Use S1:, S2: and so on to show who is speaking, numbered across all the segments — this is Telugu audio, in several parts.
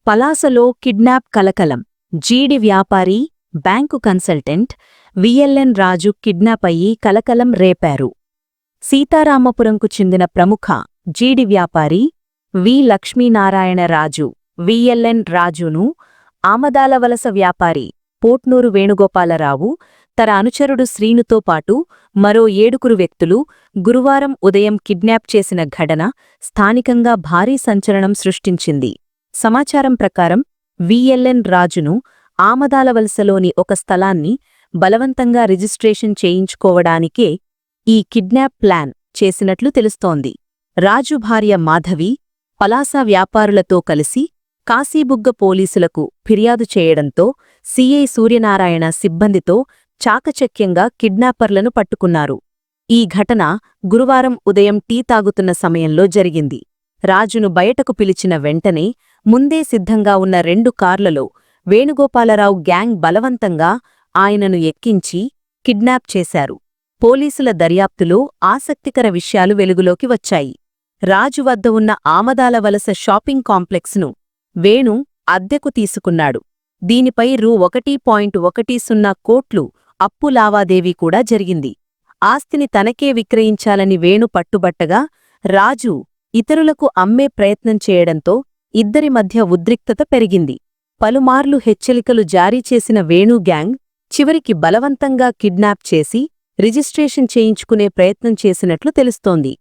S1: పలాసలో కిడ్నాప్ కలకలం. జీడి వ్యాపారి, బ్యాంకు కన్సల్టెంట్ విఎల్ఎన్ రాజు కిడ్నాప్ అయ్యి కలకలం రేపారు. సీతారామపురంకు చెందిన ప్రముఖ జీడి వ్యాపారి వి లక్ష్మీనారాయణ రాజు విఎల్ఎన్ రాజును ఆమదాలవలస వ్యాపారి పోట్నూరు వేణుగోపాలరావు తన అనుచరుడు శ్రీనుతో పాటు మరో 7 వ్యక్తులు గురువారం ఉదయం కిడ్నాప్ చేసిన ఘటన స్థానికంగా భారీ సంచలనం సృష్టించింది. సమాచారం ప్రకారం విఎల్ఎన్ రాజును ఆమదాలవలసలోని ఒక స్థలాన్ని బలవంతంగా రిజిస్ట్రేషన్ చేయించుకోవడానికే ఈ కిడ్నాప్ ప్లాన్ చేసినట్లు తెలుస్తోంది. రాజు భార్య మాధవి పలాస వ్యాపారులతో కలిసి కాశీబుగ్గ పోలీసులకు ఫిర్యాదు చేయడంతో సీఐ సూర్యనారాయణ సిబ్బందితో చాకచక్యంగా కిడ్నాపర్లను పట్టుకున్నారు. ఈ ఘటన గురువారం ఉదయం టీ తాగుతున్న సమయంలో జరిగింది. రాజును బయటకు పిలిచిన వెంటనే ముందే సిద్ధంగా ఉన్న 2 కార్లలో వేణుగోపాలరావు గ్యాంగ్ బలవంతంగా ఆయనను ఎక్కించి కిడ్నాప్ చేశారు. పోలీసుల దర్యాప్తులో ఆసక్తికర విషయాలు వెలుగులోకి వచ్చాయి. రాజు వద్ద ఉన్న ఆమదాలవలస షాపింగ్ కాంప్లెక్స్ను వేణు అద్దెకు తీసుకున్నాడు. దీనిపై రూ. 1.10 కోట్లు అప్పు లావాదేవీ కూడా జరిగింది. ఆస్తిని తనకే విక్రయించాలని వేణు పట్టుబట్టగా రాజు ఇతరులకు అమ్మే ప్రయత్నం చేయడంతో ఇద్దరి మధ్య ఉద్రిక్తత పెరిగింది. పలుమార్లు హెచ్చరికలు జారీ చేసిన వేణు గ్యాంగ్ చివరికి బలవంతంగా కిడ్నాప్ చేసి రిజిస్ట్రేషన్ చేయించుకునే ప్రయత్నం చేసినట్లు తెలుస్తోంది.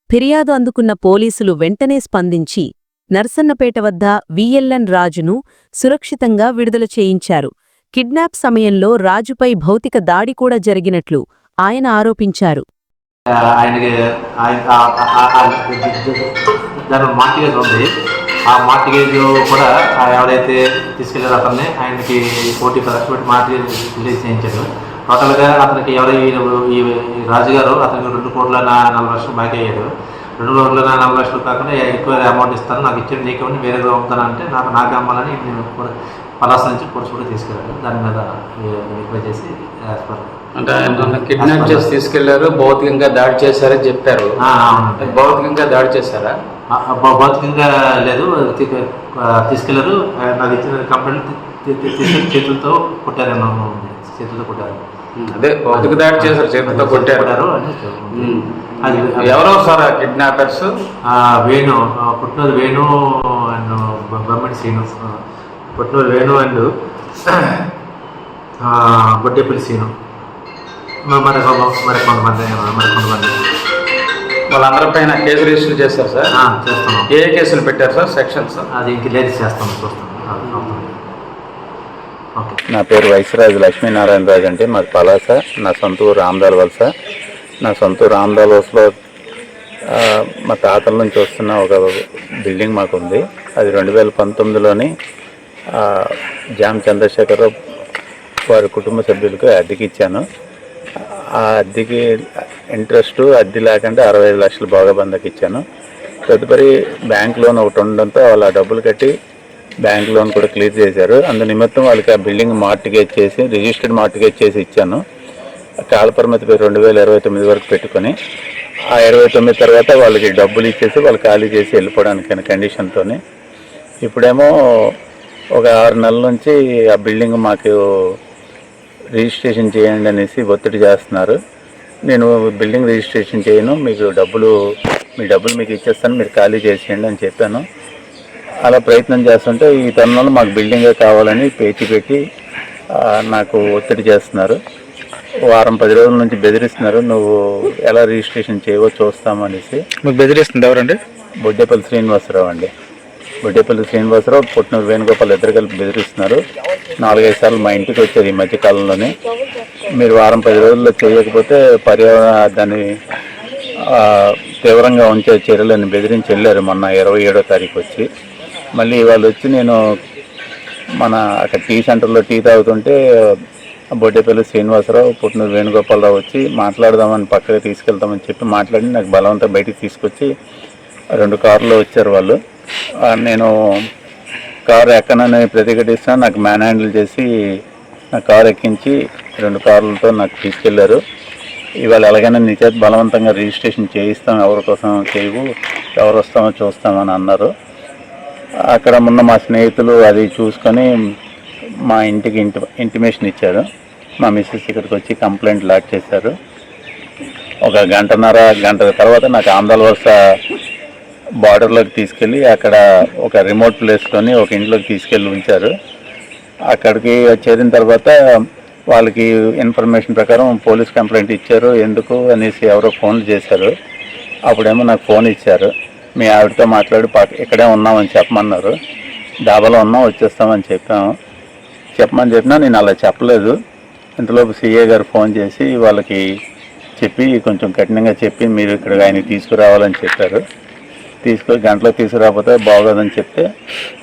S1: ఫిర్యాదు అందుకున్న పోలీసులు వెంటనే స్పందించి నర్సన్నపేట వద్ద విఎల్ఎన్ రాజును సురక్షితంగా విడుదల చేయించారు. కిడ్నాప్ సమయంలో రాజుపై భౌతిక దాడి కూడా జరిగినట్లు ఆయన ఆరోపించారు.
S2: ఆ మార్టిగేజ్ కూడా ఎవరైతే తీసుకెళ్లారో అతన్ని ఆయనకి 40 లక్షలు పెట్టి మార్టిగేజ్ రిలీజ్ చేయించాడు. టోటల్గా అతనికి ఈ రాజుగారు అతనికి 2,40,00,000 బాకీ అయ్యాడు. 2,40,00,000 కాకుండా ఎక్కువ అమౌంట్ ఇస్తాను, నాకు ఇచ్చేది నీకేమని వేరే అమ్ముతానంటే నాకు అమ్మాలని పలాస నుంచి పొడుచు కూడా తీసుకెళ్ళాడు. దాని మీద రిక్వెస్ట్ చేసి
S3: అంటే ఆయన కిడ్నాప్ చేసి తీసుకెళ్లారు, భౌతికంగా దాడి చేశారని చెప్పారు. భౌతికంగా దాడి చేశారా?
S2: భౌతికంగా లేదు, తీసుకెళ్లారు. నాకు ఇచ్చిన కంప్లైంట్ చేతులతో కొట్టారు, చేతులతో కొట్టారు.
S3: అదే భౌతిక దాడి చేశారు, చేతులతో కొట్టారు.
S2: అది
S3: ఎవరో sir kidnappers?
S2: Venu, Puttinuru Venu and Bommadi Srinu. Puttinuru Venu and Boddepalli Srinu, మరి కొంతమంది.
S3: వాళ్ళందరిపైన కేసు రిజిస్టర్ చేస్తారు సార్?
S2: చేస్తాను.
S3: ఏ కేసులు పెట్టారు సార్, సెక్షన్స్?
S2: అది ఇంక లేదు, చేస్తాను, చూస్తాను.
S4: నా పేరు వైశ్యరాజు లక్ష్మీనారాయణ రాజు అంటే మాది పలాస. నా సొంత ఊరు ఆమదాలవలస. నా సొంత ఊరు ఆమదాలవలసలో మా తాతల నుంచి వస్తున్న ఒక బిల్డింగ్ మాకు ఉంది. అది 2019లోని జామ్ చంద్రశేఖరరావు వారి కుటుంబ సభ్యులకు అద్దెకి ఇచ్చాను. ఆ అద్దెకి ఇంట్రెస్ట్ అద్దె లేకుండా 65 లక్షలు బాగా బందకి ఇచ్చాను. తదుపరి బ్యాంక్ లోన్ ఒకటి ఉండడంతో వాళ్ళు ఆ డబ్బులు కట్టి బ్యాంక్ లోన్ కూడా క్లియర్ చేశారు. అందు నిమిత్తం వాళ్ళకి ఆ బిల్డింగ్ మార్టిగేజ్ చేసి రిజిస్టర్డ్ మార్టిగేజ్ చేసి ఇచ్చాను. కాలపరిమితి 2029 వరకు పెట్టుకొని ఆ 29 తర్వాత వాళ్ళకి డబ్బులు ఇచ్చేసి వాళ్ళు ఖాళీ చేసి వెళ్ళిపోవడానికి కండిషన్తో. ఇప్పుడేమో ఒక 6 నెలల నుంచి ఆ బిల్డింగ్ మాకు రిజిస్ట్రేషన్ చేయండి అనేసి ఒత్తిడి చేస్తున్నారు. నేను బిల్డింగ్ రిజిస్ట్రేషన్ చేయను, మీ డబ్బులు మీకు ఇచ్చేస్తాను, మీరు ఖాళీ చేసేయండి అని చెప్పాను. అలా ప్రయత్నం చేస్తుంటే ఈ తరుణంలో మాకు బిల్డింగే కావాలని పేచి పెట్టి నాకు ఒత్తిడి చేస్తున్నారు. వారం 10 రోజుల నుంచి బెదిరిస్తున్నారు, నువ్వు ఎలా రిజిస్ట్రేషన్ చేయవో చూస్తామనేసి.
S3: మీకు బెదిరిస్తుంది ఎవరండి?
S4: బొడ్డేపల్లి శ్రీనివాసరావు అండి. బొడ్డేపల్లి శ్రీనివాసరావు, పుట్టినూరు వేణుగోపాల్ ఇద్దరు కలిపి బెదిరిస్తున్నారు. 4-5 సార్లు మా ఇంటికి వచ్చారు ఈ మధ్యకాలంలోనే. మీరు వారం 10 రోజుల్లో చేయకపోతే దాన్ని తీవ్రంగా ఉంచే చర్యలను బెదిరించి వెళ్ళారు. మొన్న 27వ తారీఖు వచ్చి మళ్ళీ వాళ్ళు వచ్చి నేను మన అక్కడ టీ సెంటర్లో టీ తాగుతుంటే బొడ్డేపల్లి శ్రీనివాసరావు, పుట్టినూరు వేణుగోపాలరావు వచ్చి మాట్లాడదామని పక్కకి తీసుకెళ్తామని చెప్పి మాట్లాడి నాకు బలవంతం బయటికి తీసుకొచ్చి 2 కార్లు వచ్చారు వాళ్ళు. నేను కారు ఎక్కనని ప్రతిఘటిస్తున్నా నాకు మ్యాన్ హ్యాండిల్ చేసి నా కారు ఎక్కించి 2 కార్లతో నాకు తీసుకెళ్లారు. ఇవాళ ఎలాగైనా నీ చేత బలవంతంగా రిజిస్ట్రేషన్ చేయిస్తాం, ఎవరి కోసం చేయవు, ఎవరు వస్తామో చూస్తామని అన్నారు. అక్కడ ఉన్న మా స్నేహితులు అది చూసుకొని మా ఇంటికి ఇంటిమేషన్ ఇచ్చారు. మా మిస్సెస్ ఇక్కడికి వచ్చి కంప్లైంట్ లాట్ చేశారు. ఒక గంట తర్వాత నాకు ఆంధ్రాల వలస బార్డర్లోకి తీసుకెళ్ళి అక్కడ ఒక రిమోట్ ప్లేస్లోని ఒక ఇంట్లోకి తీసుకెళ్ళి ఉంచారు. అక్కడికి చేరిన తర్వాత వాళ్ళకి ఇన్ఫర్మేషన్ ప్రకారం పోలీస్ కంప్లైంట్ ఇచ్చారు. ఎందుకు అనేసి ఎవరో ఫోన్లు చేశారు. అప్పుడేమో నాకు ఫోన్ ఇచ్చారు. మీ ఆవిడతో మాట్లాడి ఇక్కడే ఉన్నామని చెప్పమన్నారు. డాబాలో ఉన్నాం, వచ్చేస్తామని చెప్పమని చెప్పినా నేను అలా చెప్పలేదు. ఇంతలోపు సిఏ గారు ఫోన్ చేసి వాళ్ళకి చెప్పి కొంచెం కఠినంగా చెప్పి మీరు ఇక్కడ ఆయన తీసుకురావాలని చెప్పారు. గంటలో తీసుకురాకపోతే బాగోదని చెప్తే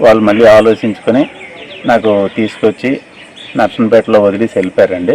S4: వాళ్ళు మళ్ళీ ఆలోచించుకొని నాకు తీసుకొచ్చి నర్సంపేటలో వదిలేసి వెళ్ళిపోయారండి.